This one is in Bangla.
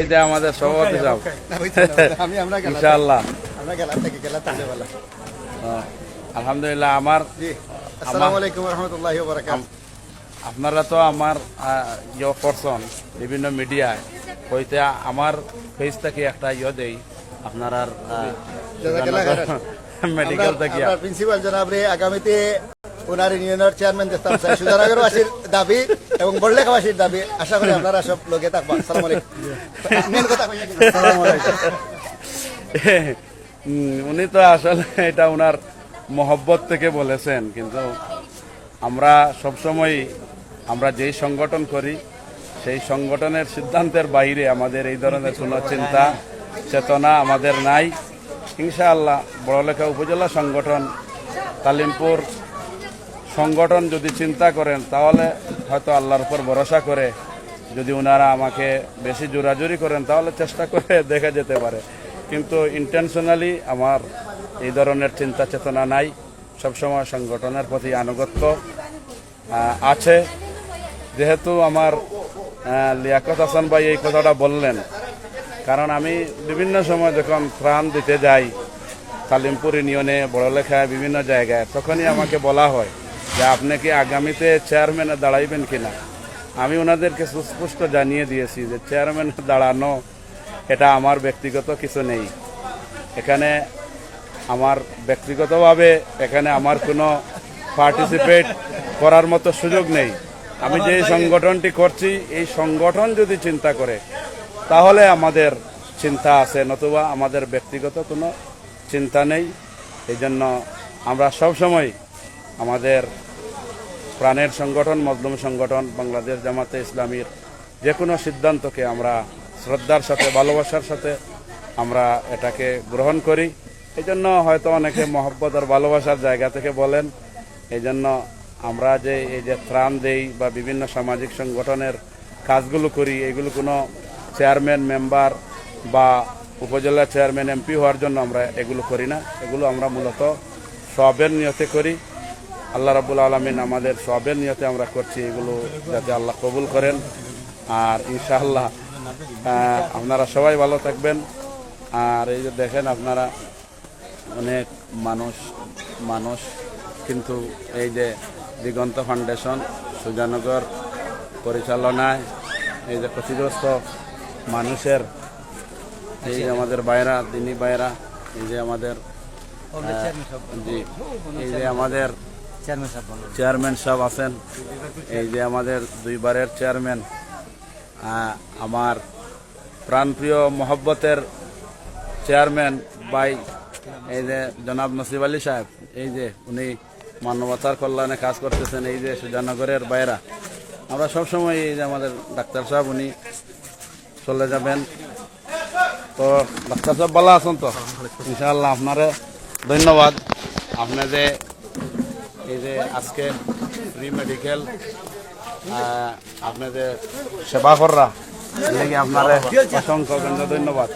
এইটা আমাদের সভাপতি সাহেব ইনশাআল্লাহ। আলহামদুলিল্লাহ। আসসালামু আলাইকুম ওয়া রাহমাতুল্লাহি ওয়া বারাকাতুহু। আপনারা তো আমার করছেন বিভিন্ন মিডিয়ায় হইতে আমার ফেস থেকে একটা দেই আপনার মেডিকেল থেকে প্রিন্সিপাল জনাব রে আগামীতে ওনার ইউনিয়নের চেয়ারম্যান দেখতাম চাই সুজানগরবাসীর দাবি এবং বড়লেখাবাসীর দাবি আশা করি আপনারা সব লোকে থাকবেন। আসসালামু আলাইকুম। মেন কথা কইয়া দিন। আসসালামু আলাইকুম। উনি তো আসলে এটা ওনার মহব্বত থেকে বলেছেন, কিন্তু আমরা সবসময় আমরা যেই সংগঠন করি সেই সংগঠনের সিদ্ধান্তের বাইরে আমাদের এই ধরনের কোনো চিন্তা চেতনা আমাদের নাই। ইনশাআল্লাহ বড়লেখা উপজেলা সংগঠন তালিমপুর সংগঠন যদি চিন্তা করেন তাহলে হয়তো আল্লাহর উপর ভরসা করে যদি ওনারা আমাকে বেশি জোরাজুরি করেন তাহলে চেষ্টা করে দেখা যেতে পারে, কিন্তু ইন্টেনশনালি আমার এই ধরনের চিন্তা চেতনা নাই। সবসময় সংগঠনের প্রতি আনুগত্য আছে। যেহেতু আমার লিয়াকত হাসান ভাই এই কথাটা বললেন, কারণ আমি বিভিন্ন সময় যখন ত্রাণ দিতে যাই তালিমপুর ইউনিয়নে বড়লেখায় বিভিন্ন জায়গায়, তখনই আমাকে বলা হয় যে আপনি কি আগামীতে চেয়ারম্যানে দাঁড়াইবেন কিনা। আমি ওনাদেরকে সুস্পষ্ট জানিয়ে দিয়েছি যে চেয়ারম্যানে দাঁড়ানো এটা আমার ব্যক্তিগত কিছু নেই, এখানে আমার ব্যক্তিগতভাবে এখানে আমার কোনো পার্টিসিপেট করার মতো সুযোগ নেই। আমি যে সংগঠনটি করছি এই সংগঠন যদি চিন্তা করে তাহলে আমাদের চিন্তা আছে, নতুবা আমাদের ব্যক্তিগত কোনো চিন্তা নেই। এই জন্য আমরা সবসময় আমাদের প্রাণের সংগঠন মজলুম সংগঠন বাংলাদেশ জামাতে ইসলামীর যে কোনো সিদ্ধান্তকে আমরা শ্রদ্ধার সাথে ভালোবাসার সাথে আমরা এটাকে গ্রহণ করি। এই জন্য হয়তো অনেকে মহব্বত আর ভালোবাসার জায়গা থেকে বলেন। এই জন্য আমরা যে এই যে ত্রাণ দেই বা বিভিন্ন সামাজিক সংগঠনের কাজগুলো করি, এগুলো কোনো চেয়ারম্যান মেম্বার বা উপজেলা চেয়ারম্যান এমপি হওয়ার জন্য আমরা এগুলো করি না। এগুলো আমরা মূলত সওয়াবের নিয়তে করি। আল্লাহ রাব্বুল আলামিন আমাদের সওয়াবের নিয়তে আমরা করছি, এগুলো যাতে আল্লাহ কবুল করেন। আর ইনশাআল্লাহ আপনারা সবাই ভালো থাকবেন। আর এই যে দেখেন আপনারা অনেক মানুষ কিন্তু এই যে দিগন্ত ফাউন্ডেশন সুজানগর পরিচালনায় এই যে ক্ষতিগ্রস্ত মানুষের এই যে আমাদের বাইরা দিনী বাইরা, এই যে আমাদের জি এই যে আমাদের চেয়ারম্যান সাহেব আছেন, এই যে আমাদের দুইবারের চেয়ারম্যান আমার প্রাণপ্রিয় মহব্বতের চেয়ারম্যান ভাই এই যে জনাব নসিব আলী সাহেব, এই যে উনি মানবতার কল্যাণে কাজ করতেছেন। এই যে সুজানগরের বাইরা আমরা সবসময় এই যে আমাদের ডাক্তার সাহেব উনি চলে যাবেন, তো ডাক্তার সাহেব ভালো আছেন তো ইনশাআল্লাহ। আপনারে ধন্যবাদ। আপনি যে এই যে আজকে ফ্রি মেডিকেল আপনি যে সেবা কররা আপনারে অসংখ্য ধন্যবাদ।